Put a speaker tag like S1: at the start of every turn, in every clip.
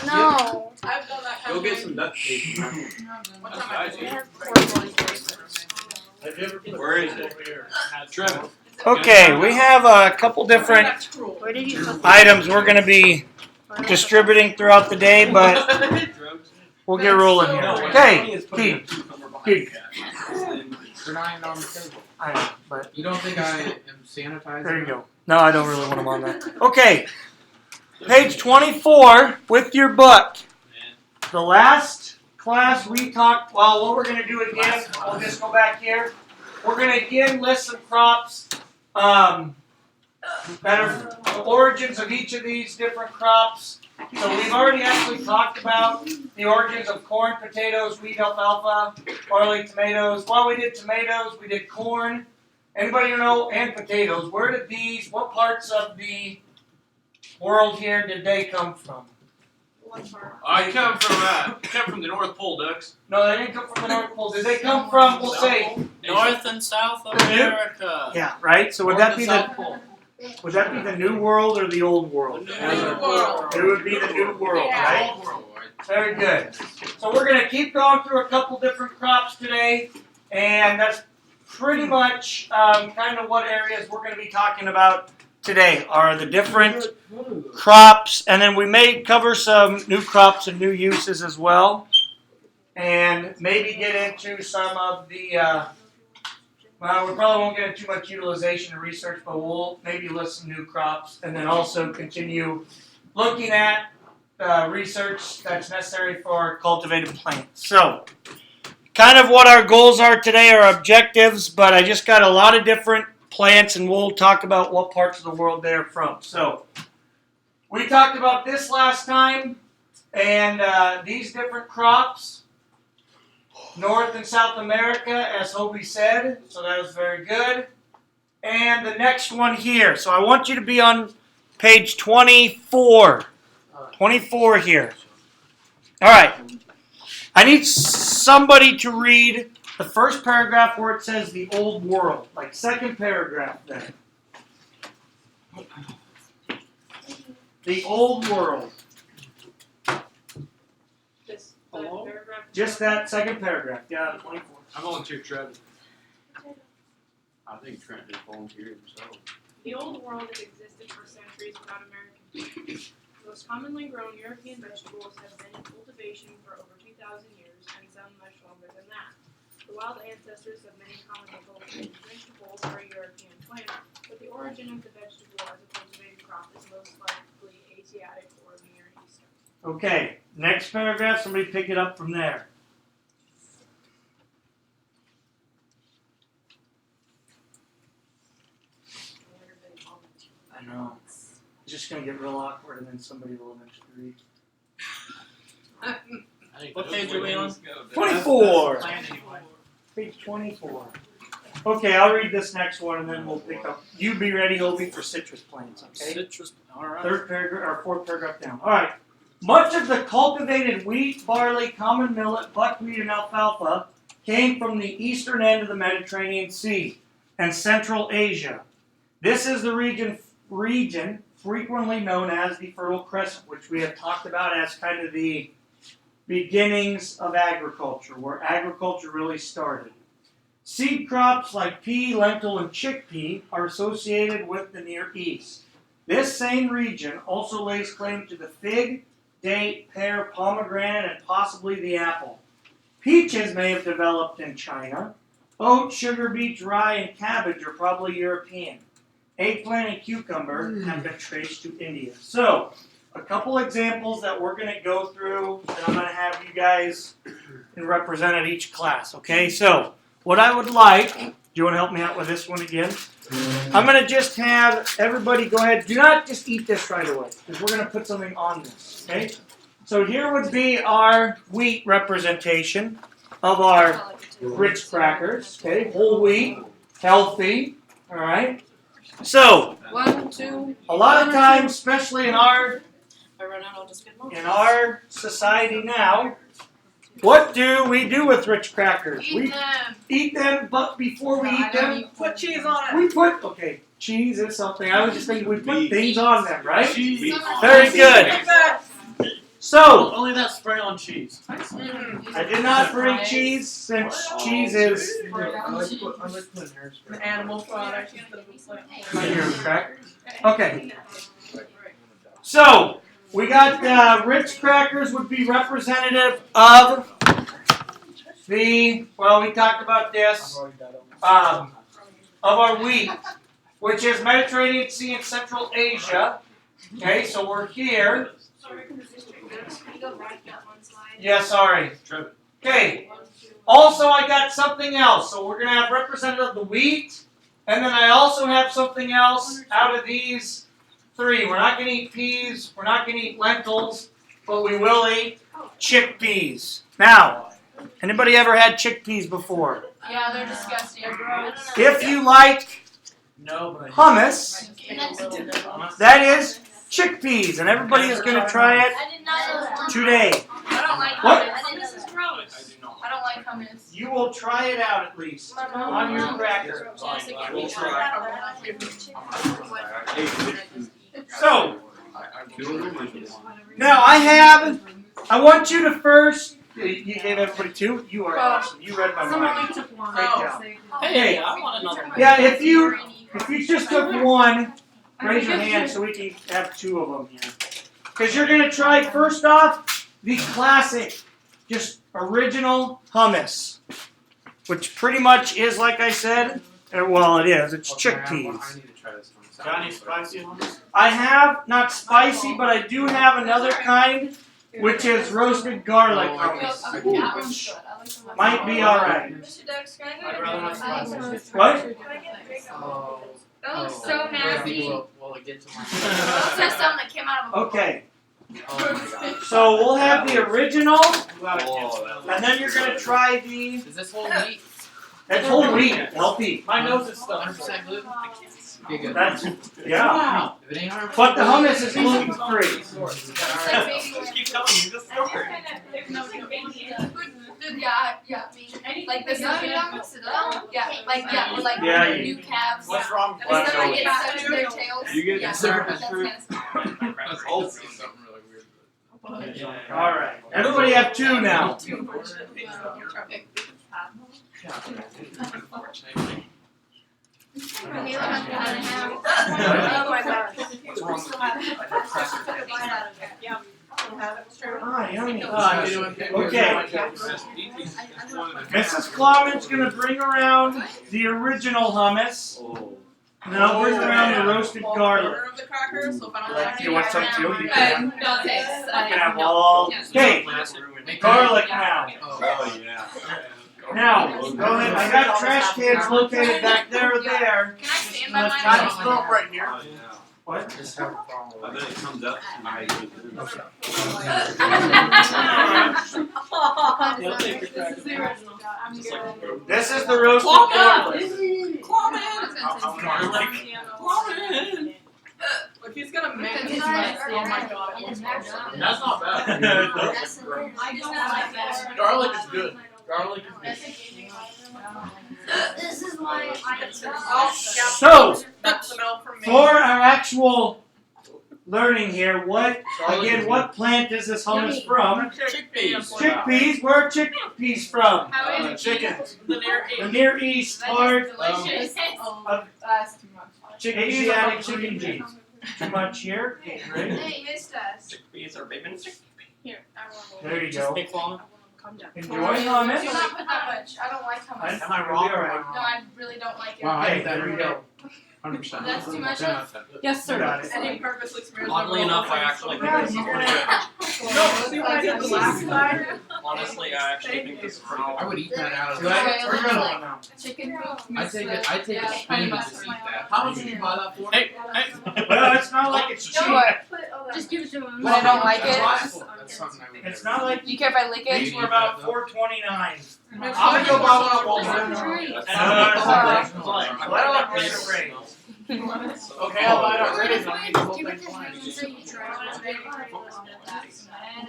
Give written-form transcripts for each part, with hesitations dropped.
S1: No.
S2: I've done that.
S3: Go get some duct tape. Where is it? Trevor.
S4: Okay, we have a couple different
S1: Where did you put
S4: items we're going to be distributing throughout the day, but we'll get rolling here. Okay, Keith.
S5: They're not even on the table.
S4: I know, but
S5: You don't think I am sanitizing?
S4: there you go. No, I don't really want them on that. Okay, page 24 with your book. The last class we talked, well, what we're going to do again, we'll just go back here. We're going to again list some crops that are the origins of each of these different crops. So we've already actually talked about the origins of corn, potatoes, wheat, alfalfa, barley, tomatoes. Well, we did tomatoes, we did corn. Anybody know? And potatoes. Where did these, what parts of the world here did they come from?
S3: I come from the North Pole, Ducks.
S4: No, they didn't come from the North Pole. Did they come from, we'll say,
S3: North and South America.
S4: yeah, right? So would that be
S3: South
S4: the
S3: Pole.
S4: would that be the New World or the Old World?
S3: The New World.
S4: It would be the New World,
S2: Yeah.
S4: right? Very good. So we're going to keep going through a couple different crops today, and that's pretty much kind of what areas we're going to be talking about today are the different crops, and then we may cover some new crops and new uses as well, and maybe get into some of the, well, we probably won't get into too much utilization and research, but we'll maybe list some new crops, and then also continue looking at research that's necessary for cultivated plants. So, kind of what our goals are today, our objectives, but I just got a lot of different plants, and we'll talk about what parts of the world they're from. So, we talked about this last time, and these different crops, North and South America, as Hobie said, so that was very good. And the next one here, so I want you to be on page 24. 24 here. All right. I need somebody to read the first paragraph where it says the old world, like second paragraph there. The old world. Just that second paragraph. Yeah, 24.
S3: I volunteer Trevor. I think Trent just volunteered himself.
S6: The old world has existed for centuries without American people. The most commonly grown European vegetables have been in cultivation for over 2,000 years, and some much longer than that. The wild ancestors of many commonly cultivated vegetables are European plants, but the origin of the vegetable as a cultivated crop is most likely Asiatic or Near Eastern.
S4: Okay, next paragraph, somebody pick it up from there. I know. It's just going to get real awkward and then somebody will eventually read.
S3: What page are we on?
S4: 24! Page 24. Okay, I'll read this next one and then we'll pick up. You be ready, Hobie, for citrus plants, okay?
S3: Citrus. All right.
S4: Third paragraph, or fourth paragraph down. All right. Much of the cultivated wheat, barley, common millet, buckwheat, and alfalfa came from the eastern end of the Mediterranean Sea and Central Asia. This is the region frequently known as the Fertile Crescent, which we have talked about as kind of the beginnings of agriculture, where agriculture really started. Seed crops like pea, lentil, and chickpea are associated with the Near East. This same region also lays claim to the fig, date, pear, pomegranate, and possibly the apple. Peaches may have developed in China. Oat, sugar beets, rye, and cabbage are probably European. Eggplant and cucumber have been traced to India. So, a couple examples that we're going to go through, and I'm going to have you guys represent at each class, okay? So, what I would like, do you want to help me out with this one again? I'm going to just have everybody go ahead. Do not just eat this right away, because we're going to put something on this, okay? So here would be our wheat representation of our Ritz crackers, okay? Whole wheat, healthy, all right? So,
S2: 1, 2.
S4: a lot of times, especially in our
S2: I run out, I'll just get more.
S4: in our society now, what do we do with Ritz crackers? We eat them, but before we eat them,
S2: Put cheese on it.
S4: we put, okay, cheese is something. I was just thinking we put things on them, right?
S3: Cheese.
S4: Very good. So,
S1: Only that spray on cheese.
S4: I did not bring cheese since cheese is
S5: I like putting hairspray.
S2: Animal product.
S4: Okay. So, we got Ritz crackers would be representative of the, well, we talked about this, of our wheat, which is Mediterranean Sea and Central Asia. Okay, so we're here.
S6: Sorry, can you go back that one slide?
S4: Yeah, sorry. Okay, also I got something else. So we're going to have representative of the wheat, and then I also have something else out of these three. We're not going to eat peas, we're not going to eat lentils, but we will eat chickpeas. Now, anybody ever had chickpeas before?
S2: Yeah, they're disgusting.
S4: If you like
S1: No, but
S4: hummus, that is chickpeas, and everybody is going to try it
S2: I did not know.
S4: today.
S2: I don't like
S4: What?
S2: hummus. This is gross. I don't like hummus.
S4: You will try it out at least on your cracker.
S2: Yes, it can be tried.
S4: So, now I want you to first, you gave everybody two? You are awesome. You read my mind.
S2: took one.
S4: Great job.
S1: hey, I want another.
S4: Yeah, if you just took one, raise your hand so we can have two of them here. Because you're going to try first off the classic, just original hummus. Which pretty much is, like I said, well it is, it's chickpeas.
S5: I need to try this one.
S1: Johnny spicy hummus?
S4: I have, not spicy, but I do have another kind, which is roasted garlic
S5: Oh, I
S4: hummus. Might be alright.
S2: Mr. Dex, can I
S1: I'd rather not spicy.
S4: What?
S5: Oh.
S6: That looks so
S5: Yeah,
S6: nasty.
S5: will it get to my
S2: That's just something that came out of a
S4: Okay,
S5: Oh my god.
S4: so we'll have the original,
S1: I'm glad I can't smell
S4: and then you're gonna try the,
S5: Is this whole meat?
S4: it's whole wheat, healthy.
S1: My nose is stuck.
S5: 100% gluten? Okay, good.
S4: That's, yeah.
S1: Wow.
S5: If it ain't 100%
S4: But the hummus is gluten free.
S1: Just keep telling me this story.
S2: Yeah, me. Like this is like
S4: Yeah,
S2: new calves.
S1: What's wrong with
S2: Every
S1: that?
S2: time I get stuck to their tails.
S3: You get
S2: Yeah,
S5: dessert?
S2: that's nasty.
S5: That's also something really weird.
S4: Alright, everybody have two now.
S2: Oh my gosh.
S4: Ah, yummy.
S5: Okay.
S4: Mrs. Clauden's gonna bring around the original hummus, and then I'll bring around the roasted garlic.
S2: Of the crackers, so if I don't like
S4: You want some too? You can have,
S2: No, thanks.
S4: you can have all. Okay, garlic now.
S3: Oh, yeah.
S4: Now, go ahead. I got trash cans located back there or there.
S2: Can I stand by
S4: Let's
S2: mine?
S4: try
S1: Just throw it right here.
S3: Oh, yeah.
S4: What?
S5: Just have a problem
S3: And
S5: with
S3: then it comes up tonight.
S1: You'll take your cracker.
S2: This is the original.
S3: Just like the broken.
S4: This is the roasted
S2: Claw
S4: garlic.
S2: If he's gonna make
S6: Because
S2: his
S6: it's
S2: mess,
S6: not-
S2: oh my god.
S6: It is not done.
S1: That's not bad.
S2: I just don't like that.
S1: Garlic is good. Garlic is good.
S6: This is why I.
S4: So,
S2: That's the milk from me.
S4: for our actual learning here, what plant is this hummus from?
S1: Chickpeas.
S4: Chickpeas. Where are chickpeas from?
S6: How is it?
S1: Chickens.
S2: The near
S4: The Near East part
S6: Delicious.
S4: of
S2: That's too much.
S4: Asiatic chicken peas. Too much here? Right?
S6: Hey, missed us.
S3: Chickpeas are bacon.
S2: Here, I want one.
S4: There you go.
S1: Big Fallen.
S2: Calm down.
S4: Enjoy
S2: Do
S4: hummus.
S2: not put that much. I don't like hummus.
S1: Am I wrong?
S4: You'll be all right.
S2: No, I really don't like it.
S5: Wow, I
S4: Okay,
S5: hate that.
S4: there we go.
S5: 100%.
S2: That's too much of-
S7: Yes, sir.
S4: Got it.
S2: And he purposely smears
S3: Oddly
S2: the
S3: enough,
S2: roll
S3: I
S2: over
S3: actually
S2: so
S3: think
S2: bad.
S3: this is
S2: You're
S3: pretty
S2: gonna-
S3: good.
S2: No, see what I did the last time?
S3: Honestly, I actually think this is pretty
S5: I
S3: good.
S5: would eat that out of
S4: Good?
S5: the
S4: We're good on now.
S2: Chicken
S5: I take it. I take a spoon and just eat that.
S1: How much did you buy that for?
S3: Hey,
S4: Well, it's not like it's cheap.
S6: Just give it to him.
S2: But I don't like it.
S5: That's something I would
S4: It's
S5: do.
S4: not like
S2: Do you care if I lick it?
S4: these were about $4.29.
S1: I'm gonna go buy one at Walmart.
S4: Well, I don't rate a raise.
S1: Okay, I'll buy it already. So I need the whole
S6: Give
S1: thing
S6: it to
S1: twice.
S6: him so you try it.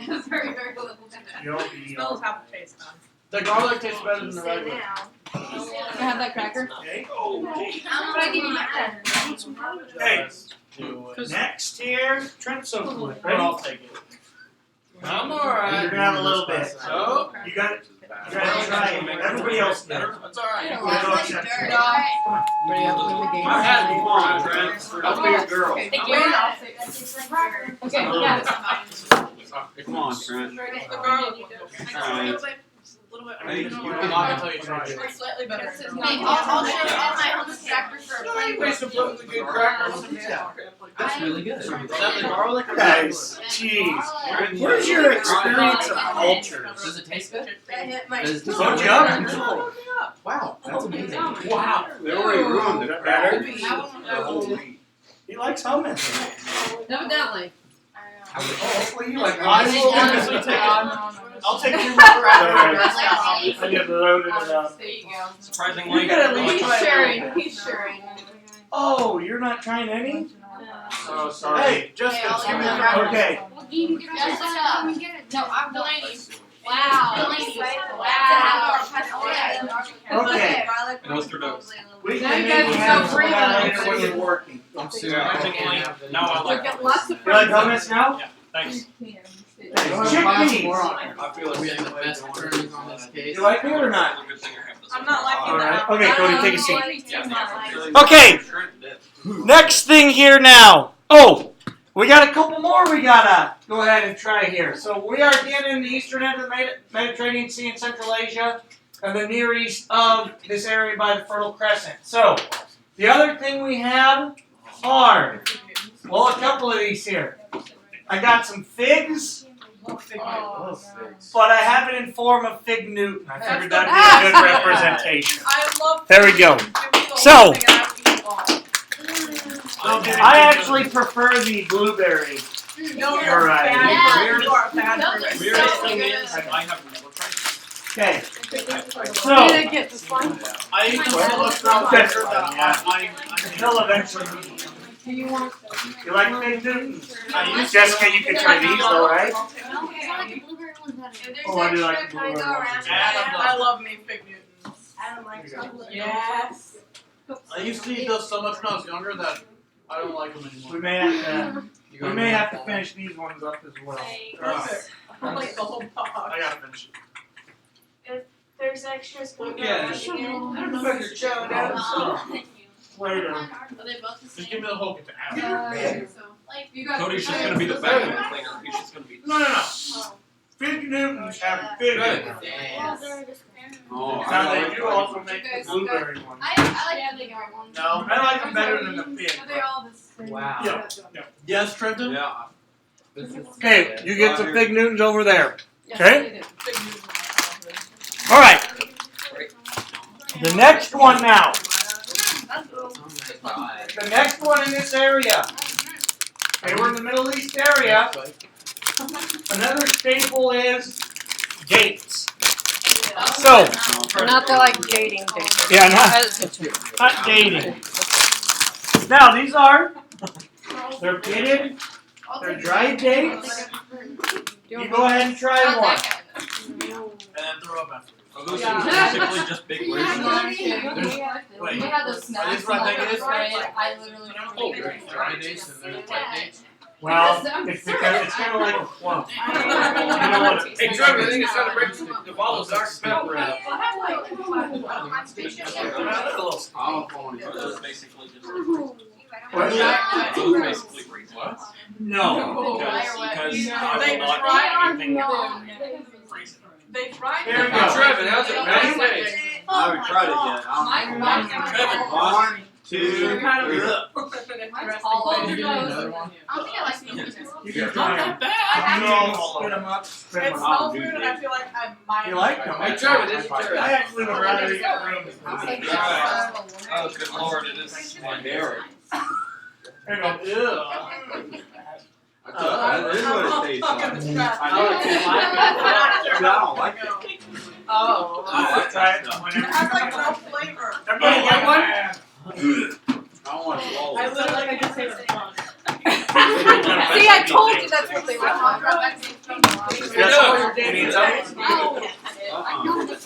S2: It's very, very little.
S4: You'll be
S2: Smells half the taste, man.
S1: The garlic tastes better than the
S6: Say
S1: regular.
S6: now.
S2: Can I have that cracker?
S4: okay.
S6: But I give you my cracker.
S4: Hey,
S1: Do it.
S4: next here, Trent's so quick.
S1: Or I'll take it.
S3: I'm
S4: You're
S3: alright.
S4: gonna have a little bit.
S3: So?
S4: You gotta try it. Everybody else did.
S3: That's alright.
S2: I
S3: had it before, my friend.
S5: I'll be a girl.
S2: Okay, yeah.
S7: Come on, Trent.
S6: The garlic one.
S7: Alright.
S6: A little bit.
S7: Hey, you
S1: I'm not until you try it.
S2: Slightly better.
S6: Hey, I'll show all my hummus crackers for a plate.
S1: There's some really good crackers.
S5: That's really good.
S1: Is that the garlic or
S4: Guys, jeez. Where's your experience of cultures?
S5: Does it taste good?
S6: That hit my.
S5: Does it taste
S4: Don't
S5: good?
S4: you up?
S5: Wow, that's amazing.
S4: Wow.
S7: They already ruined it.
S4: Better?
S7: The whole week.
S4: He likes hummus.
S2: Evidently.
S4: Hopefully you like
S1: I
S4: hummus.
S1: will honestly take I'll take 2 more
S4: Alright.
S1: crackers.
S4: I just loaded it up.
S2: There you go.
S3: Surprisingly.
S4: You gotta at least
S2: He's
S4: try it.
S2: sharing. He's sharing.
S4: Oh, you're not trying any? Oh, sorry.
S1: Hey, Justin, give me the crackers.
S4: Okay.
S2: No, I'm Delaney.
S6: Wow.
S4: Okay.
S3: Nose to nose.
S4: We
S2: Now
S4: can
S2: you
S4: maybe
S2: guys
S4: have
S2: know
S4: some
S2: free
S4: of that
S2: ones.
S4: later when you're working.
S5: I'm
S3: Surprisingly, now I
S2: We've
S3: like
S2: got lots of
S4: You like hummus now?
S3: Thanks.
S4: Chickpeas.
S7: I feel like
S5: We have the best attorneys on this case.
S4: You like it or not?
S6: I'm not liking
S4: Alright.
S6: that.
S4: Okay, Cody, take a seat.
S3: Yeah.
S4: Okay. Next thing here now. Oh, we got a couple more we gotta go ahead and try here. So we are again in the eastern end of the Mediterranean Sea in Central Asia and the near east of this area by the Fertile Crescent. So the other thing we have are, well, a couple of these here. I got some figs, but I have it in form of fig Newton. I figured that'd be a good representation.
S6: I love.
S4: There we go.
S6: Give me the
S4: So-
S6: whole thing and I'll eat it all.
S4: I actually prefer the blueberry.
S6: No, you're
S4: You're
S6: a
S4: right.
S6: bad
S2: Yeah.
S6: person. You are a bad
S2: Those are
S6: person.
S3: Weirdest
S2: so
S3: thing
S2: good.
S3: is, I have never tried
S4: Okay,
S2: Did
S4: so
S2: it get the slime?
S1: I eat the
S4: Well,
S1: so much
S4: okay.
S1: crackers that I
S4: until eventually.
S2: Do you want?
S4: You like fig Newton?
S1: I used
S4: Jessica, you can try these though, right?
S6: If
S4: Oh, I do
S6: there's
S4: like
S6: extra,
S4: the
S6: can I
S4: blueberry
S6: go
S4: ones.
S6: around?
S1: I
S6: love me fig Newtons. I don't like chocolate. Yes.
S1: I used to eat those so much when I was younger that I don't like them anymore.
S4: We may have to finish these ones up as well.
S6: Perfect. I like the whole box.
S1: I gotta finish it.
S6: There's extras.
S1: Look at it.
S6: I don't know if you're showing out.
S4: Later.
S1: Just give me the whole container.
S2: You got.
S3: Cody's just gonna be the vacuum cleaner. He's just gonna be.
S4: No. Fig Newtons have fig.
S3: Good.
S7: Oh,
S4: Now
S7: I
S4: they
S7: like
S4: do also make the blueberry ones.
S2: I like the big one.
S1: No.
S4: I like them better than the fig.
S2: They're all the same.
S5: Wow.
S4: Yeah.
S1: Yes, Trenton?
S7: Yeah.
S5: This is
S4: Okay, you get some fig Newtons over there.
S2: Yeah,
S4: Okay.
S2: they do.
S4: All right. The next one now.
S5: oh my god.
S4: The next one in this area. Okay, we're in the Middle East area. Another staple is dates. So,
S2: Not the like dating thing.
S4: yeah, not dating. Now these are, they're pitted, they're dried dates. You go ahead and try one.
S1: And then throw up after.
S3: Are those things basically just big raisins?
S1: Wait.
S2: We had those snacks.
S1: Is this what I think it is?
S2: I literally
S1: Oh,
S2: don't
S5: There's dry dates and there's wet dates.
S4: Well, it's because it's kind of like a clump. You know what?
S3: Hey, Trevor, I think it's time to break the bottle of Dr. Pepper out.
S7: I'll phone you.
S3: Those basically just.
S4: What?
S3: Those basically raisins. What?
S4: No.
S3: Because I
S6: They
S3: will not
S6: try
S3: eat anything raisin.
S6: They tried.
S4: Here we
S3: Hey,
S4: go.
S3: Trevor, how's it? How's it
S4: Ready?
S3: taste?
S7: I haven't tried it yet.
S3: Trevor,
S7: 1, 2,
S6: Kind of
S7: 3.
S5: Another one?
S4: You can try them.
S6: I
S4: You all spit them up, spit
S6: It
S4: them up.
S6: smells weird and I feel like I might.
S4: You like them?
S3: Hey, Trevor, this is Trevor.
S4: I actually would rather eat room.
S3: Oh, good lord, it is my dairy.
S4: There you go.
S7: That is what it tastes like. I
S6: I
S7: know it tastes like it. but I don't like it.
S6: Oh.
S4: I'll try it
S6: It
S4: whenever.
S6: has like no flavor.
S4: Everybody get one?
S7: I don't want to swallow
S6: I
S7: it.
S6: literally can taste it.
S2: See, I told you that's what they were talking about.
S4: Yes, you need some?
S7: Uh-uh.
S6: Is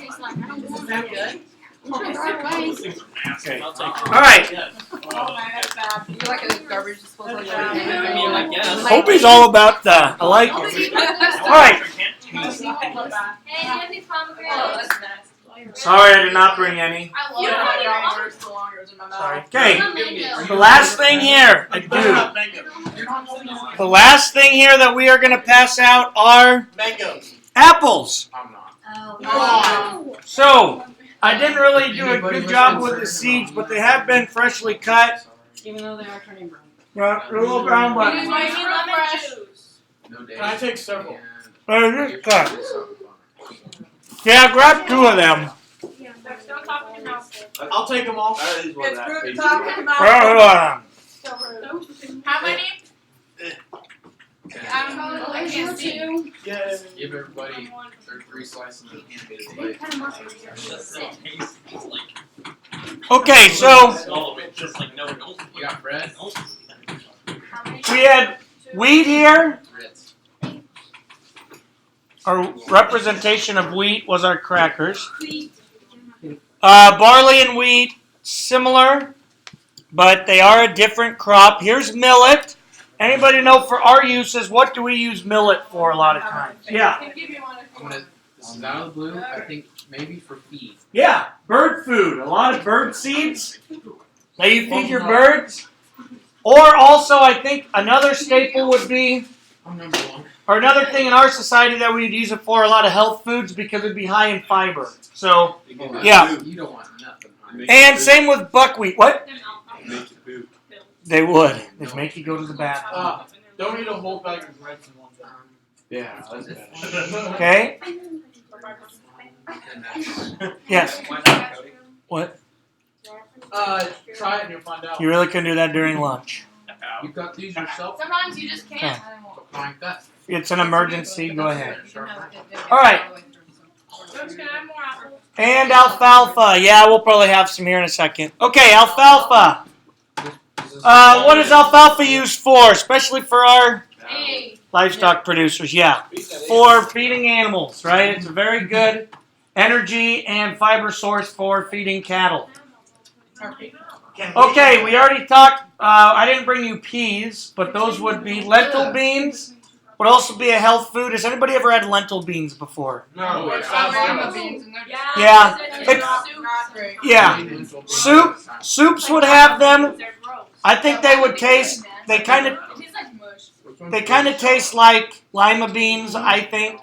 S6: that good?
S4: Okay.
S3: I'll take it.
S4: All right.
S6: Oh man, that's bad.
S2: You like a garbage disposal?
S3: I mean, I guess.
S4: Opie's all about the, I like it. right.
S2: Hey, Andy pomegranate.
S4: Sorry, I did not bring any.
S2: I love
S6: You don't
S2: it.
S6: got worse the longer it was in my mouth.
S4: Sorry. Okay.
S2: Mango.
S4: The last thing here, I do.
S1: Mango.
S4: The last thing here that we are going to pass out are
S1: Mangoes.
S4: apples.
S5: I'm not.
S2: Oh.
S4: So, I didn't really do a good job with the seeds, but they have been freshly cut.
S8: Even though they are turning brown.
S4: They're a little brown, but
S6: Use my lemon juice.
S5: No day.
S1: Can I take several?
S4: they're just cut. Yeah, grab 2 of them.
S6: That's don't talk in your mouth.
S1: I'll take them all.
S7: That is what
S8: It's
S7: that
S8: fruit
S7: tastes
S8: talking
S7: like.
S8: about.
S4: Grab 2 of them.
S6: How many?
S2: I can't see.
S1: Yeah.
S5: Give everybody their 3 slices of hand-made
S2: What
S5: plate.
S2: kind of mushrooms are you?
S4: Okay, so
S5: You got bread?
S2: How many?
S4: we had wheat here.
S5: Ritz.
S4: Our representation of wheat was our crackers. Barley and wheat, similar, but they are a different crop. Here's millet. Anybody know for our uses, what do we use millet for a lot of times? Yeah.
S6: I can give you one if
S5: I'm
S6: you
S5: gonna.
S6: want.
S5: This is out of the blue. I think maybe for feed.
S4: Yeah, bird food. A lot of bird seeds that you feed your birds. Or also, I think another staple would be,
S5: I'm number 1.
S4: or another thing in our society that we'd use it for, a lot of health foods because it'd be high in fiber. So, yeah.
S5: You don't want nothing. Honey.
S4: and same with buckwheat. What?
S7: Makes you poop.
S4: They would. They'd make you go to the bathroom.
S1: Don't eat a whole bag of grapes in one time.
S7: Yeah, that's bad.
S4: Okay?
S5: And that's fine.
S4: Yes. What?
S1: Try it and you'll find out.
S4: You really couldn't do that during lunch.
S5: You got these yourself?
S2: Sometimes you just can't.
S5: Fine, that.
S4: It's an emergency. Go ahead.
S8: You can have it.
S4: All right.
S6: Joe's gonna have more apples.
S4: And alfalfa. Yeah, we'll probably have some here in a second. Okay, alfalfa. What is alfalfa used for? Especially for our
S2: Hey.
S4: livestock producers. Yeah. For feeding animals, right? It's a very good energy and fiber source for feeding cattle. Okay, we already talked. I didn't bring you peas, but those would be lentil beans. Would also be a health food. Has anybody ever had lentil beans before?
S1: No, it
S8: I
S1: sounds
S8: love
S1: good.
S8: beans and they're
S2: Yeah.
S4: Yeah.
S2: It's
S8: not great.
S4: Yeah. Soups would have them. I think they would taste. They kind of.
S2: It tastes like mush.
S4: They kind of taste like lima beans, I think.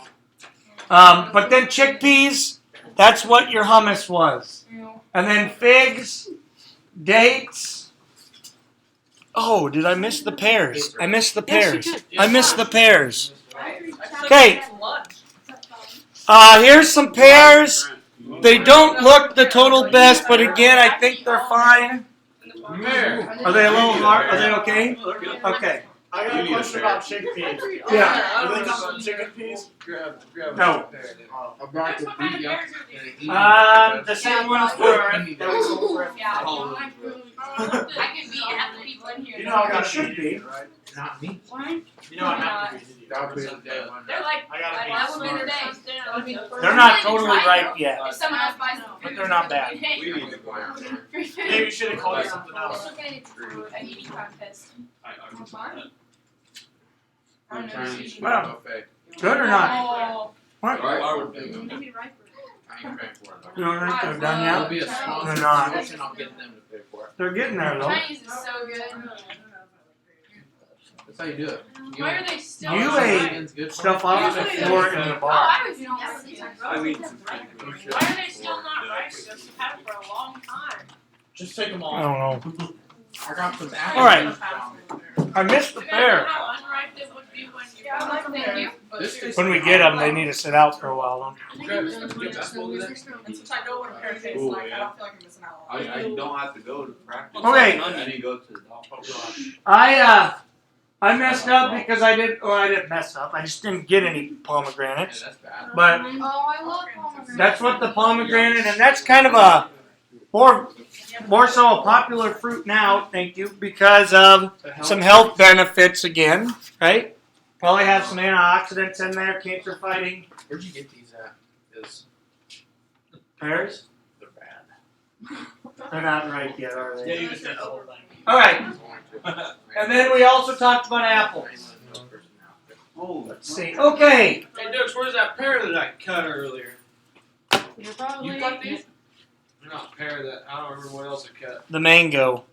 S4: But then chickpeas. That's what your hummus was. And then figs, dates. Oh, did I miss the pears? I missed the pears. I missed the pears. Okay. Here's some pears. They don't look the total best, but again, I think they're fine. Are they a little hard? Are they okay? Okay.
S1: I got a question about chickpeas.
S4: Yeah.
S1: Do they come from chicken peas?
S4: No.
S5: I brought the beat up.
S4: The same ones for.
S2: Yeah. I can beat half the people in here.
S1: You know I got
S4: It should be.
S1: right?
S5: Not me.
S1: You know I'm not the bees.
S5: That would be the day one.
S2: They're like,
S1: I gotta be
S2: that would be the
S1: smart.
S2: day. That would be the first.
S4: They're not totally ripe yet.
S2: If someone else buys them,
S4: But they're not bad.
S2: Hey.
S7: We need to go out.
S1: Maybe you should have called it something else.
S2: It's okay for an eating contest.
S5: I'm trying to eat
S4: Wow.
S5: buffet.
S4: Good or not?
S2: Oh.
S4: What?
S6: Maybe riper.
S5: I ain't paying for it.
S4: You don't think they're done
S5: It'll
S4: yet?
S5: be a sponsor
S4: They're not.
S5: promotion. I'll get them to pay for it.
S4: They're getting there though.
S2: Chinese is so good.
S5: That's how you do it.
S6: Why are they still?
S4: You ate stuff off the floor in the
S2: Oh,
S4: bar.
S2: I was doing that.
S7: I mean,
S6: Why are they still not ripe? They've had it for a long time.
S1: Just take them
S4: I
S1: all.
S4: don't know.
S5: I got some
S4: All right. I missed the
S6: You guys know
S4: pear.
S6: how unripe it would be when you
S2: Yeah, I like thank you.
S5: This tastes
S4: When we get them, they need to sit out for a while. Don't
S5: Travis, you get basketball today?
S8: And since I know what a pear tastes
S7: Ooh,
S8: like,
S7: yeah.
S8: I don't feel like I'm missing out.
S7: I don't have to go to practice.
S4: Okay.
S7: I need to go to the doctor.
S4: I messed up because I didn't mess up. I just didn't get any pomegranates.
S5: Yeah, that's bad.
S4: But
S2: Oh, I love pomegranates.
S4: that's what the pomegranate, and that's kind of a more so a popular fruit now. Thank you, because of some health benefits again, right? Probably have some antioxidants in there, cancer fighting.
S5: Where'd you get these at? Is
S4: Pears?
S5: they're bad.
S4: They're not ripe yet, are
S1: Yeah,
S4: they?
S1: you just take the whole thing.
S4: All right, and then we also talked about apples.
S7: Oh,
S4: Let's see. Okay.
S3: Hey, Dux, where's that pear that I cut earlier?
S8: You're probably.
S3: You cut these? Not pear that. I don't remember what else I cut.
S4: The mango.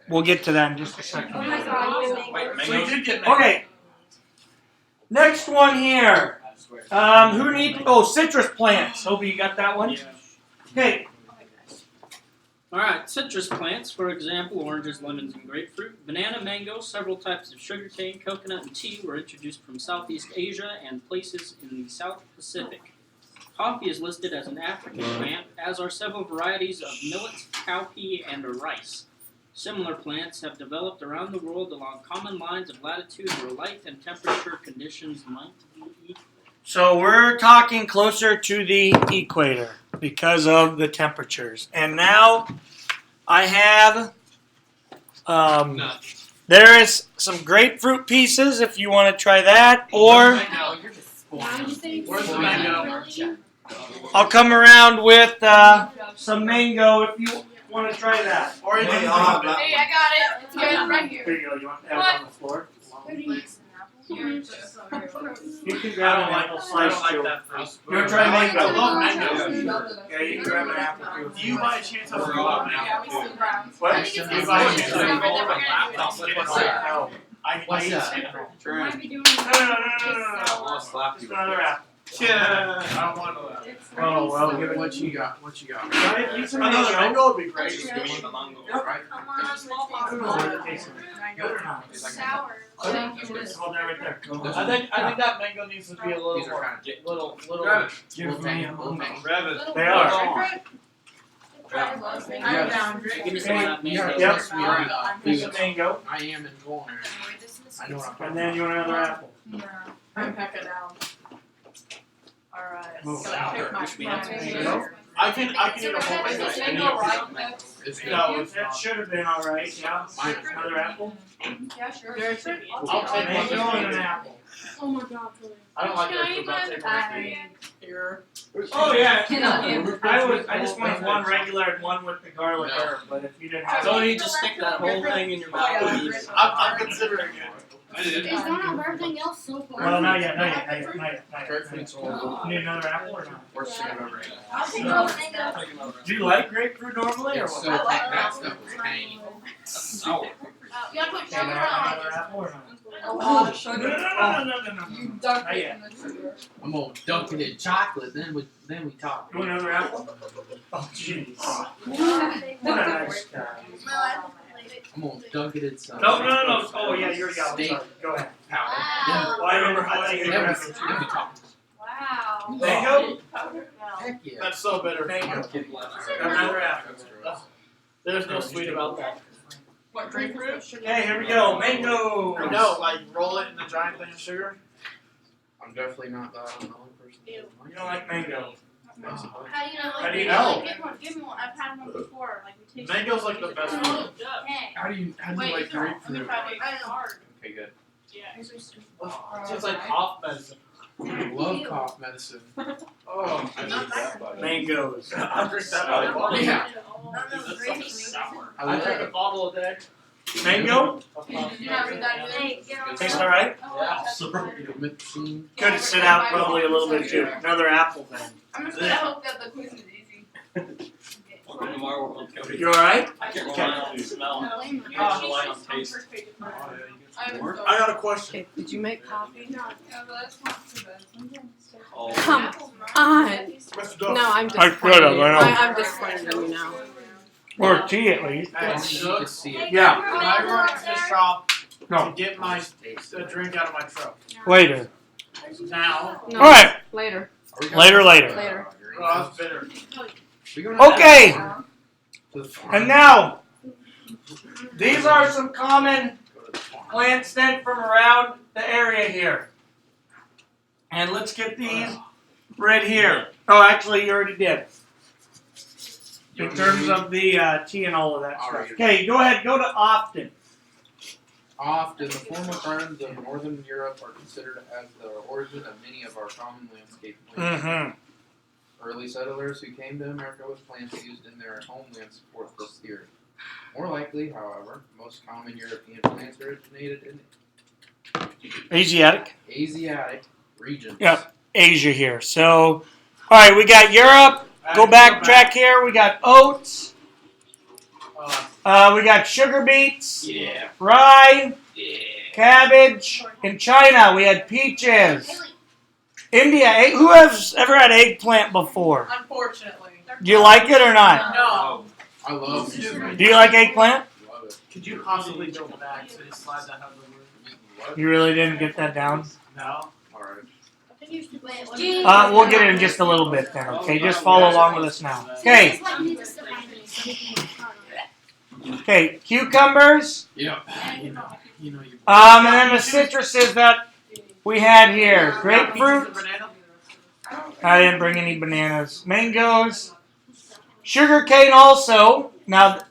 S4: We'll get to that in just a second.
S8: Oh my god, you
S3: Wait,
S8: mango.
S1: So you did get mango.
S4: Okay. Next one here. Who needs? Oh, citrus plants. Hobie, you got that one? Okay.
S9: Alright, citrus plants, for example, oranges, lemons, and grapefruit. Banana, mango, several types of sugarcane, coconut, and tea were introduced from Southeast Asia and places in the South Pacific. Coffee is listed as an African plant, as are several varieties of millet, cowpea, and rice. Similar plants have developed around the world along common lines of latitude where light and temperature conditions might be equal.
S4: So we're talking closer to the equator because of the temperatures. And now I have there is some grapefruit pieces if you want to try that, or
S1: Where's the mango?
S4: I'll come around with some mango if you want to try that.
S1: Or you
S7: Hey,
S1: can
S7: I'll have
S1: have
S2: Hey, I got it. It's good, right here.
S4: Here you go. You want to have it on the floor? You can grab an apple
S1: I
S4: slice
S1: don't like
S4: too.
S1: that fruit.
S4: You want to try mango?
S1: I love mango.
S4: Yeah, you can grab an apple too.
S1: Do you by chance have a roll of mango?
S4: What?
S2: I think it's
S1: Do you
S2: the
S1: by
S2: same
S1: chance
S2: number
S1: have a roll
S2: that
S1: of
S2: we're gonna do
S1: laptop?
S2: it.
S1: What's that?
S4: No.
S1: I
S7: What's
S1: eat
S7: that?
S1: it.
S7: Trent,
S4: No.
S7: I'll slap
S4: Just
S7: you.
S4: another apple.
S1: Yeah, I don't want that.
S4: Oh, well, give it.
S5: What you got? What you got?
S4: Try it, eat some
S1: Another
S4: mango.
S1: mango would be great.
S7: Just give me the mango.
S5: Right?
S4: I don't know what it tastes like. Good or not?
S2: Sour.
S4: Hold that right there.
S1: I think that mango needs to be a little
S5: These are
S1: more,
S5: kind of
S1: little.
S3: Grab it.
S4: Give me a moment.
S3: Grab it.
S4: They are.
S8: I'm down.
S9: Give me some of that mango.
S4: Yep. Piece of mango.
S5: I am in culinary. I know what I'm talking
S4: And then you want another apple.
S8: I'm pecking down. Alright.
S4: Move.
S8: Gotta pick my
S4: There you go.
S1: I can eat a whole mango.
S8: Is this
S1: and
S8: mango
S1: eat
S8: right?
S1: it.
S5: It's
S1: No, it's
S4: That
S1: not.
S4: should have been alright, yeah.
S5: Mine.
S4: Another apple.
S2: Yeah, sure.
S8: There's a-
S1: I'll take
S4: Mango
S1: one.
S4: and an apple.
S6: Oh my god, really.
S1: I don't like
S6: Can I
S1: grapefruit,
S6: eat
S1: but I'll
S6: one?
S1: take one.
S8: Here.
S4: Oh yeah.
S8: Yeah.
S4: I just wanted one regular and one with the garlic herb, but if you didn't have
S9: Don't
S4: it.
S9: you just stick that whole thing in your mouth, please?
S1: I'm considering it.
S3: I did.
S2: It's not on everything else so far.
S4: Well, not yet, not yet, not yet, not yet, not yet.
S5: Grapefruit's horrible.
S4: You need another apple or not?
S5: Worst thing I've ever eaten.
S2: I'll take all the mango.
S4: Do you like grapefruit normally or
S5: It's
S4: what?
S5: so thick, that stuff was tangy.
S3: Sour.
S2: You gotta put
S4: Can
S2: sugar
S4: I have
S2: on
S4: another
S2: it.
S4: apple or not?
S8: A lot of
S4: No, no,
S8: sugar.
S4: no, no, no, no, no.
S8: You dunked
S4: Not
S8: it
S4: yet.
S8: in the sugar.
S5: I'm gonna dunk it in chocolate, then we talk.
S4: You want another apple? Oh, jeez. What a nice guy.
S5: I'm gonna dunk it in some.
S4: No, no, no, no. Oh, yeah, you're yellow.
S5: Steak
S4: Sorry. Go ahead.
S5: powder.
S2: Wow.
S4: Well, I remember how they
S5: Then we talk.
S2: Wow.
S4: Mango?
S5: Heck yeah.
S1: That's so bitter.
S4: Mango.
S5: Kidding.
S4: Another apple.
S1: There's no sweet about that.
S8: What, grapefruit?
S4: Okay, here we go. Mango.
S1: No, like roll it in a giant thing of sugar.
S5: I'm definitely not the only person.
S4: You don't like mango.
S2: How do you know?
S4: How do you know?
S6: Give me one. I've had one before. Like we taste.
S1: Mango's like the best one.
S2: Hey.
S5: How do you
S6: Wait,
S5: like
S6: let me
S5: grapefruit?
S6: try it.
S2: I know.
S6: Hard.
S5: Okay, good.
S6: Yeah.
S1: It's just like cough medicine.
S5: I love cough medicine.
S1: Oh,
S4: Mangoes.
S1: I drink that out of a bottle.
S5: Yeah.
S1: I
S5: I
S1: drink a
S5: like
S1: bottle a day.
S4: Mango?
S2: Yeah.
S4: Tastes alright?
S1: Yeah.
S5: Mixing.
S4: Could sit out probably a little bit too. Another apple then.
S8: I'm just gonna hope that the quiz is easy.
S9: Welcome to my world, Cody.
S4: You alright?
S9: I can't rely on smell.
S6: Yeah.
S9: Rely on taste.
S1: I got a question.
S8: Did you make coffee?
S6: No.
S9: Oh.
S8: Come on.
S1: Mr. Duff.
S8: No, I'm
S4: I could have, I know.
S8: I'm disappointed in you now.
S4: Or tea at least.
S5: I need to see it.
S4: Yeah.
S1: Can I run to the shop
S4: No.
S1: to get my drink out of my truck?
S4: Later.
S1: Now.
S8: No,
S4: Alright.
S8: later.
S4: Later.
S8: Later.
S1: Oh, that's bitter.
S4: Okay.
S5: To the farm.
S4: And now, these are some common plants sent from around the area here. And let's get these right here. Oh, actually, you already did. In terms of the tea and all of that stuff. Okay, go ahead. Go to Often.
S5: Often, the former gardens of northern Europe are considered as the origin of many of our common landscape plants.
S4: Mm-hmm.
S5: Early settlers who came to America with plants used in their homeland support this theory. More likely, however, most common European plants originated in
S4: Asiatic.
S5: Asiatic regions.
S4: Yep. Asia here. So, all right, we got Europe. Go back here. We got oats. We got sugar beets.
S3: Yeah.
S4: Rye.
S3: Yeah.
S4: Cabbage. In China, we had peaches. India. Who has ever had eggplant before?
S8: Unfortunately.
S4: Do you like it or not?
S8: No.
S5: I love it.
S4: Do you like eggplant?
S5: Love it.
S1: Could you possibly go back so you slide that out of the room?
S5: What?
S4: You really didn't get that down?
S1: No.
S5: Alright.
S4: We'll get it in just a little bit then, okay? Just follow along with us now. Okay. Okay, cucumbers.
S5: Yep.
S1: You know.
S4: And then the citruses that we had here. Grapefruit. I didn't bring any bananas. Mangoes. Sugar cane also. Now,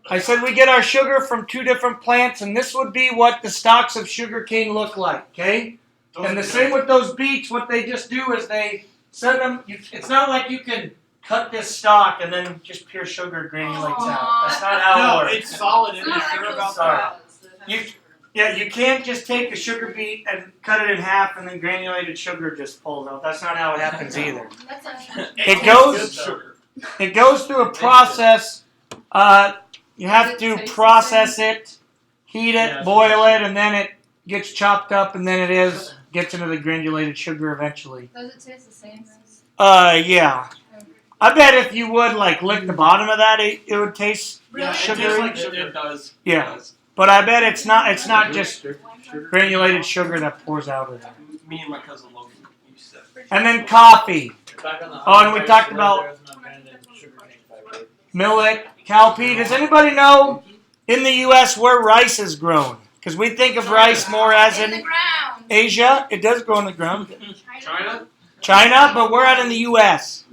S4: I said we get our sugar from 2 different plants, and this would be what the stalks of sugar cane look like, okay? And the same with those beets, what they just do is they send them, it's not like you can cut this stalk and then just pure sugar granulates out. That's not how it
S1: No,
S4: works.
S1: it's solid in there. Sure about that.
S4: You can't just take a sugar beet and cut it in half and then granulated sugar just pulls out. That's not how it happens either. It goes through a process. You have to process it, heat it, boil it, and then it gets chopped up, and then gets into the granulated sugar eventually.
S8: Does it taste the same as?
S4: Yeah. I bet if you would like lick the bottom of that, it would taste
S1: Yeah, it
S4: sugary.
S1: tastes like sugar. It does.
S4: Yeah. But I bet it's not just granulated sugar that pours out of it.
S3: Me and my cousin Logan used to.
S4: And then coffee. Oh, and we talked about millet, cowpea. Does anybody know in the U.S. where rice is grown? Because we think of rice more as
S2: In the
S4: in
S2: ground.
S4: Asia. It does grow in the ground.
S3: China?
S4: China, but we're out in the U.S.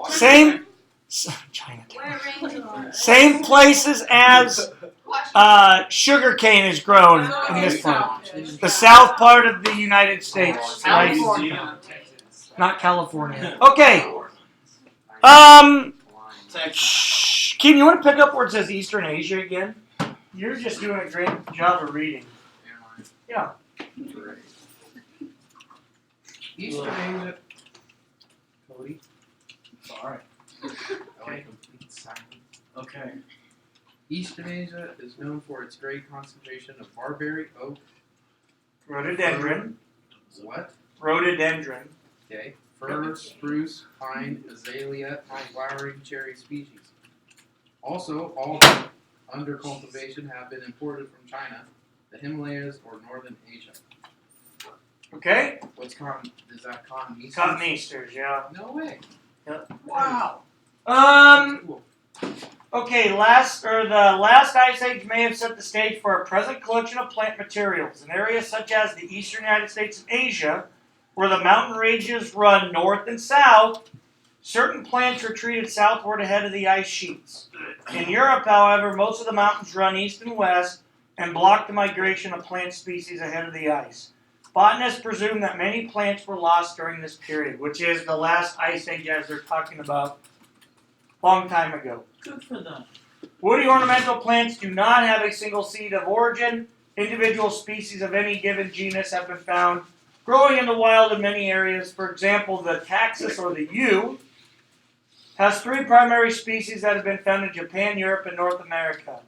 S4: Same. Chinatown. Same places as sugar cane is grown in this part. The south part of the United States. Right? Not California. Okay. Keen, you want to pick up where it says Eastern Asia again? You're just doing a great job of reading. Yeah.
S5: Eastern Asia.
S4: Cody.
S1: Sorry.
S5: Okay. Complete silence.
S1: Okay.
S5: Eastern Asia is known for its great concentration of barberry, oak,
S4: Rhododendron.
S5: what?
S4: Rhododendron.
S5: Okay. Fir, spruce, pine, azalea, and flowering cherry species. Also, all under cultivation have been imported from China, the Himalayas, or northern Asia.
S4: Okay.
S5: Is that cotton east?
S4: Cotton Easters, yeah.
S5: No way.
S1: Wow.
S5: Cool.
S4: Okay, the last ice age may have set the stage for a present collection of plant materials in areas such as the eastern United States and Asia, where the mountain ranges run north and south. Certain plants retreated southward ahead of the ice sheets. In Europe, however, most of the mountains run east and west and block the migration of plant species ahead of the ice. Botanists presume that many plants were lost during this period, which is the last ice age as they're talking about a long time ago.
S1: Good for them.
S4: Woody ornamental plants do not have a single seed of origin. Individual species of any given genus have been found growing in the wild in many areas. For example, the taxus or the yew has 3 primary species that have been found in Japan, Europe, and North America.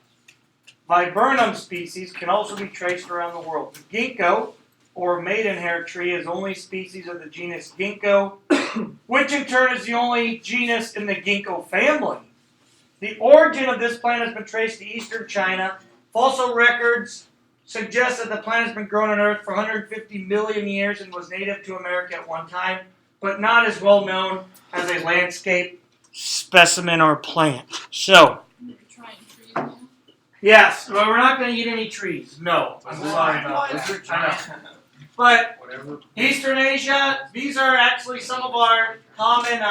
S4: Viburnum species can also be traced around the world. The ginkgo, or maidenhair tree, is only species of the genus Ginkgo, which in turn is the only genus in the ginkgo family. The origin of this plant has been traced to eastern China. Fossil records suggest that the plant has been grown on Earth for 150 million years and was native to America at one time, but not as well known as a landscape specimen or plant. So, yes, well, we're not going to eat any trees. No, I'm sorry about that. I know. But
S5: Whatever.
S4: Eastern Asia, these are actually some of our common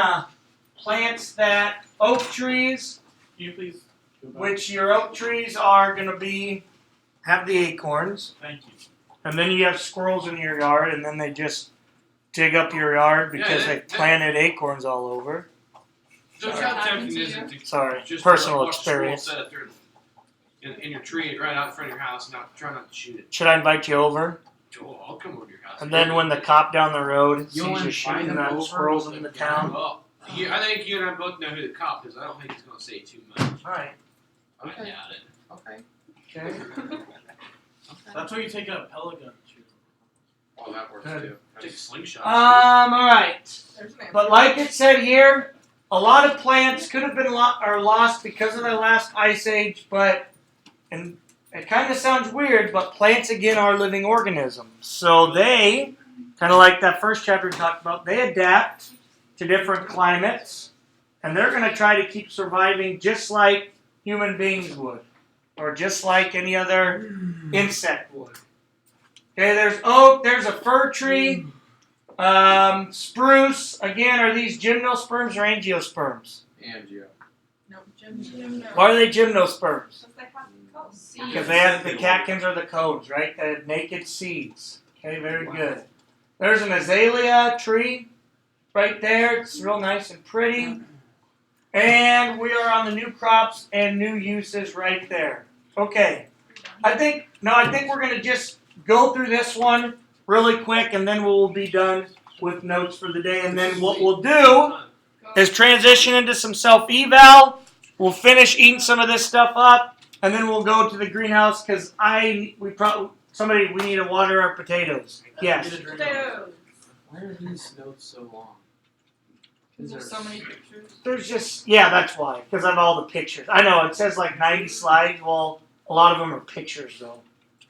S4: plants that oak trees,
S1: Can you please go back?
S4: which your oak trees are going to have the acorns.
S1: Thank you.
S4: And then you have squirrels in your yard, and then they just dig up your yard because they planted acorns all over.
S3: Just how tempting is it to
S4: Sorry,
S3: just
S4: personal
S3: watch the squirrel
S4: experience.
S3: set it through? in your tree right out in front of your house. Try not to shoot it.
S4: Should I invite you over?
S3: Joel, I'll come over to your house.
S4: And then when the cop down the road sees
S5: You'll
S4: you
S5: invite
S4: shooting
S5: him
S4: the
S5: over
S4: squirrels
S5: with
S4: in
S5: the
S4: the town.
S3: Well, I think you and I both know who the cop is. I don't think he's gonna say too much.
S4: Alright.
S3: I
S5: Okay.
S3: doubt it.
S5: Okay.
S4: Okay.
S1: That's why you take out a pellet gun. Shoot.
S5: Oh, that works
S4: Good.
S5: too.
S3: Take a slingshot.
S4: Alright.
S8: There's an
S4: But like it said here, a lot of plants could have been lost because of the last ice age, and it kind of sounds weird, but plants again are living organisms. So they, kind of like that first chapter we talked about, they adapt to different climates, and they're going to try to keep surviving just like human beings would, or just like any other insect would. Okay, there's oak, there's a fir tree, spruce. Again, are these gymnosperms or angiosperms?
S5: Angio.
S8: No, Jim.
S4: Why are they gymnosperms?
S8: Because they have coats.
S4: Because they have the catkins or the cones, right? The naked seeds. Okay, very good. There's an azalea tree right there. It's real nice and pretty. And we are on the new crops and new uses right there. Okay. I think we're going to just go through this one really quick, and then we'll be done with notes for the day. And then what we'll do is transition into some self-eval. We'll finish eating some of this stuff up, and then we'll go to the greenhouse because we need to water our potatoes. Yes.
S8: Potatoes.
S5: Why are these notes so long?
S8: There's so many pictures.
S4: There's just, that's why, because of all the pictures. I know, it says like 90 slides. Well, a lot of them are pictures, though.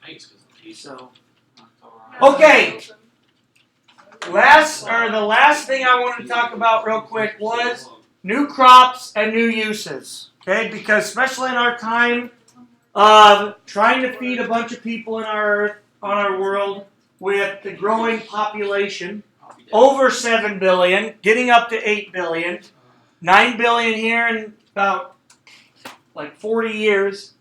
S3: Thanks, because the piece.
S4: So, okay. The last thing I wanted to talk about real quick was new crops and new uses. Okay, because especially in our time of trying to feed a bunch of people on our world with the growing population, over 7 billion, getting up to 8 billion, 9 billion here in about like 40 years,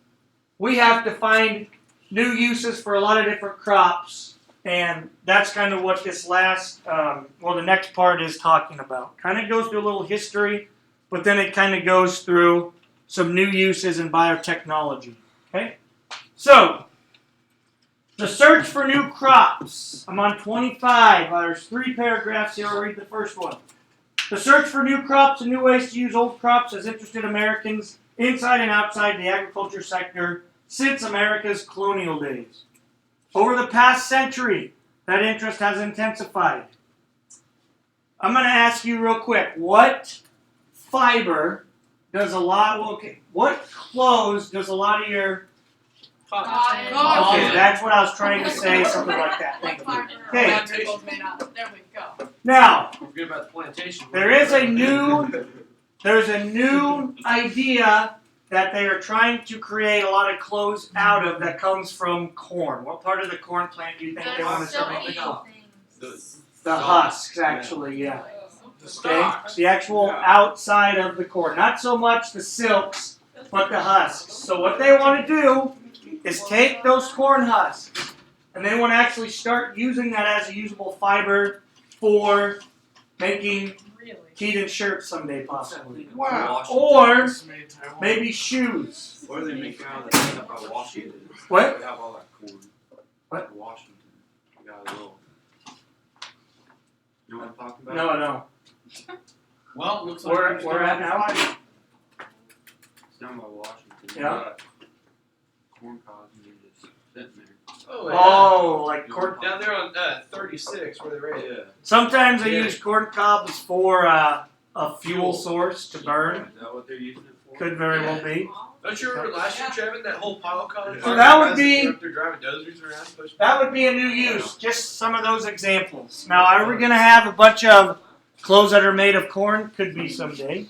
S4: we have to find new uses for a lot of different crops. And that's kind of what this the next part is talking about. Kind of goes through a little history, but then it kind of goes through some new uses in biotechnology. Okay? So, the search for new crops. I'm on 25. There's 3 paragraphs here. I'll read the first one. The search for new crops and new ways to use old crops has interested Americans inside and outside the agriculture sector since America's colonial days. Over the past century, that interest has intensified. I'm going to ask you real quick, what fiber does what clothes does a lot of your...
S8: Cotton.
S4: Okay, that's what I was trying to say, something like that. Thank you. Okay,
S8: There we go.
S4: now,
S3: We're good about the plantation.
S4: there's a new idea that they are trying to create a lot of clothes out of that comes from corn. What part of the corn plant do you think they want to start making up? The husks, actually, yeah. Okay, the actual outside of the corn. Not so much the silks, but the husks. So what they want to do is take those corn husks, and they want to actually start using that as a usable fiber for making
S8: Really?
S4: Keaton shirts someday, possibly.
S5: Wow.
S4: Or maybe shoes.
S7: What are they making out of the stuff by Washington?
S4: What?
S7: They have all that corn.
S4: What?
S7: Washington. We got a little. You know what I'm talking about?
S4: No.
S1: Well, looks like
S4: We're at now.
S7: It's down by Washington.
S4: Yeah.
S7: Corn cobs and they're just sitting there.
S4: Oh, like corn.
S3: Down there on 36 where they're
S7: Yeah.
S4: Sometimes they use corn cobs for a fuel source to burn.
S7: Is that what they're using it for?
S4: Could very well be.
S3: Don't you remember last year, Trevin, that whole pile car?
S4: So that would be-
S3: They're driving dozers around. Pushing
S4: That would be a new use. Just some of those examples. Now, are we going to have a bunch of clothes that are made of corn? Could be someday.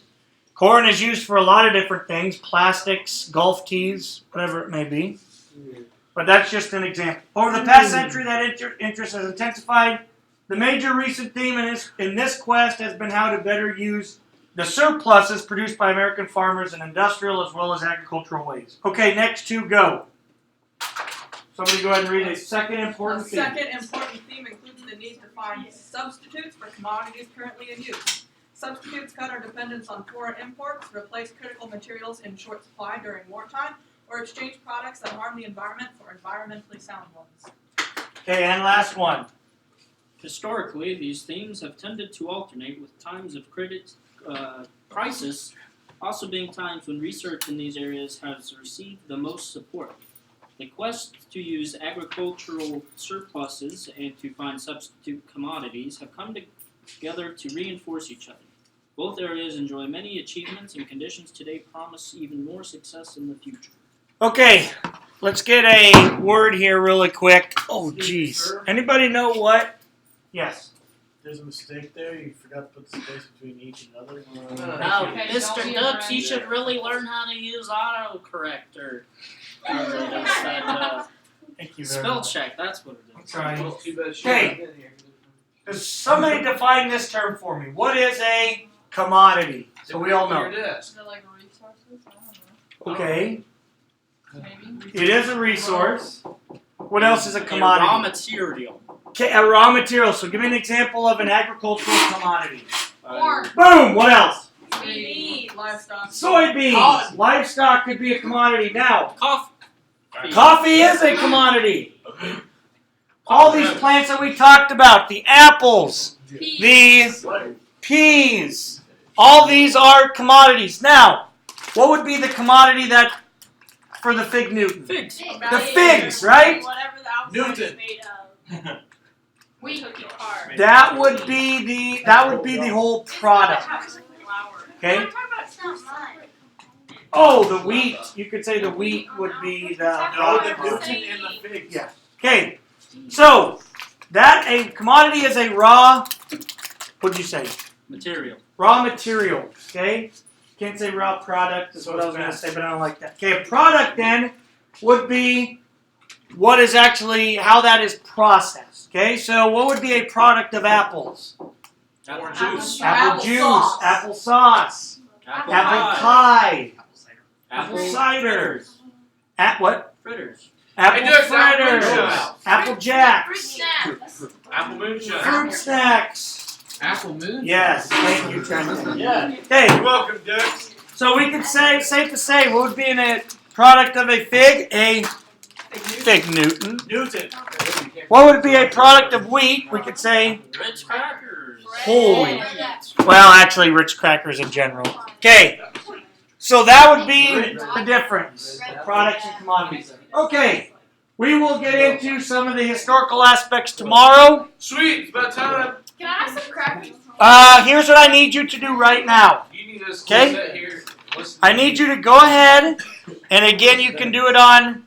S4: Corn is used for a lot of different things. Plastics, golf tees, whatever it may be. But that's just an example. Over the past century, that interest has intensified. The major recent theme in this quest has been how to better use the surpluses produced by American farmers in industrial as well as agricultural ways. Okay, next 2, go. Somebody go ahead and read a second important
S8: The
S4: theme.
S8: second important theme includes the need to find substitutes for commodities currently in use. Substitutes cut our dependence on foreign imports, replace critical materials in short supply during wartime, or exchange products that harm the environment for environmentally sound ones.
S4: Okay, and last one.
S9: Historically, these themes have tended to alternate, with times of crisis also being times when research in these areas has received the most support. The quest to use agricultural surpluses and to find substitute commodities have come together to reinforce each other. Both areas enjoy many achievements, and conditions today promise even more success in the future.
S4: Okay, let's get a word here really quick. Oh, geez. Anybody know what? Yes.
S1: There's a mistake there. You forgot to put the space between each and other.
S9: Now,
S2: Okay,
S9: Mr.
S2: don't be
S9: Dubs, you
S2: right.
S9: should really learn how to use autocorrector.
S4: Thank you very
S9: Spell
S4: much.
S9: check, that's what it is.
S4: Sorry.
S7: Well, too bad she
S4: Hey.
S7: wasn't in here.
S4: Does somebody define this term for me? What is a commodity? So we all know.
S7: Your desk.
S2: They're like resources, I don't know.
S4: Okay.
S2: Maybe.
S4: It is a resource. What else is a
S9: A raw
S4: commodity?
S9: material.
S4: Okay, a raw material. So give me an example of an agricultural commodity.
S2: Corn.
S4: Boom! What else?
S8: Beans, livestock.
S4: Soybeans.
S1: Cotton.
S4: Livestock could be a commodity. Now,
S9: Coffee.
S4: coffee is a commodity. All these plants that we talked about, the apples, the peas, all these are commodities. Now, what would be the commodity that for the fig Newton?
S9: Figs.
S4: The figs, right?
S6: Whatever the outside is
S1: Newton.
S6: made of.
S2: Wheat.
S6: Cookie car.
S4: That would be the whole product. Okay?
S6: I'm talking about it's not mine.
S4: Oh, the wheat. You could say the wheat would be the
S1: No, the
S4: product.
S1: Newton and the figs.
S4: Yeah. Okay. So that a commodity is a raw. What'd you say?
S9: Material.
S4: Raw material. Okay. Can't say raw product is what I was gonna say, but I don't like that. Okay. A product then would be what is actually how that is processed. Okay. So what would be a product of apples?
S9: Apple
S1: juice.
S4: Apple juice. Apple sauce.
S9: Apple
S4: Apple
S9: pie.
S4: pie.
S9: Apple
S4: cider. At what?
S9: fritters.
S4: Apple
S3: Hey, Dukes, apple
S4: fritters.
S3: moonshine.
S4: Apple
S2: Fruit
S4: jacks.
S2: snacks.
S3: Apple moonshine.
S4: Fruit snacks.
S5: Apple moon.
S4: Yes. Thank you, Trenton.
S1: Yeah.
S4: Okay.
S3: You're welcome, Dukes.
S4: So we could say, safe to say, what would be in a product of a fig? A fig Newton.
S1: Newton.
S4: What would be a product of wheat? We could say,
S9: Ritz crackers.
S4: holy. Well, actually, Ritz crackers in general. Okay. So that would be the difference. Products and commodities. Okay. We will get into some of the historical aspects tomorrow.
S3: Sweet, it's about time.
S2: Can I have some crackers?
S4: Here's what I need you to do right now.
S3: You need to
S4: Okay.
S3: sit here. Listen.
S4: I need you to go ahead, and again, you can do it on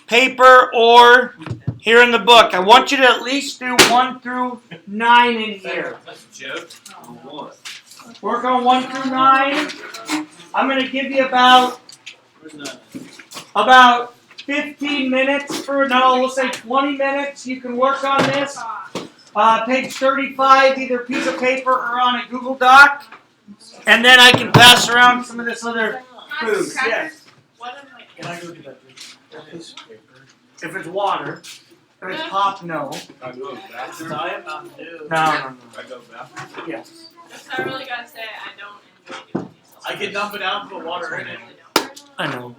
S4: paper or here in the book. I want you to at least do 1 through 9 in here.
S3: That's a joke. What?
S4: Work on 1 through 9. I'm going to give you about 15 minutes we'll say 20 minutes. You can work on this. Page 35, either piece of paper or on a Google Doc. And then I can pass around some of this other food. Yes.
S6: What am I?
S1: Can I go get that piece of paper?
S4: If it's water. If it's pop, no.
S3: I go bathroom.
S1: Diet Mountain Dew.
S4: No.
S3: I go bathroom.
S4: Yes.
S6: I really gotta say, I don't enjoy doing these.
S1: I can dump it out and put water in it.
S4: I know.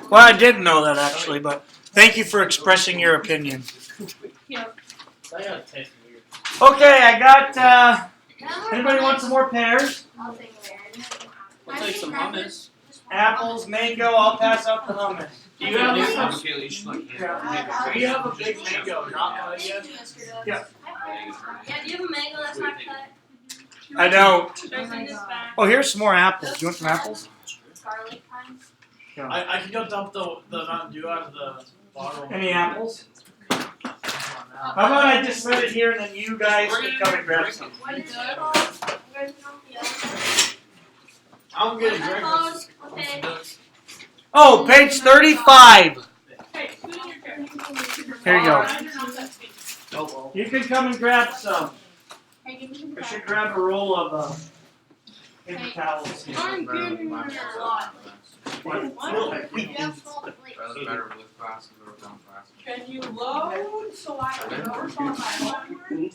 S4: Well, I did know that actually, but thank you for expressing your opinion.
S1: That gotta taste weird.
S4: Okay, I got, anybody want some more pears?
S2: I'll take it.
S9: We'll take some hummus.
S4: Apples, mango, I'll pass out the hummus.
S1: Do you have
S3: Kayla,
S1: a,
S3: you should like
S1: do you have a big mango not cut yet?
S4: Yeah.
S2: Yeah, do you have a mango that's not cut?
S4: I don't.
S6: Should I send this back?
S4: Oh, here's some more apples. Do you want some apples?
S2: Garlic kinds?
S1: I can go dump the Mountain Dew out of the bottle.
S4: Any apples? How about I just set it here and then you guys can come and grab some?
S2: What is it called?
S1: I'm getting drinks.
S2: Okay.
S4: Oh, page 35.
S6: Hey, who's in your chair?
S4: Here you go.
S6: I don't know if that's me.
S1: Oh well.
S4: You can come and grab some.
S2: Hey, give me some
S4: I should grab a roll of paper towels.
S2: I'm getting a lot.
S4: What?
S2: You have small plates.
S7: Rather better with glasses or without glasses.
S8: Can you load so I can work on my homework?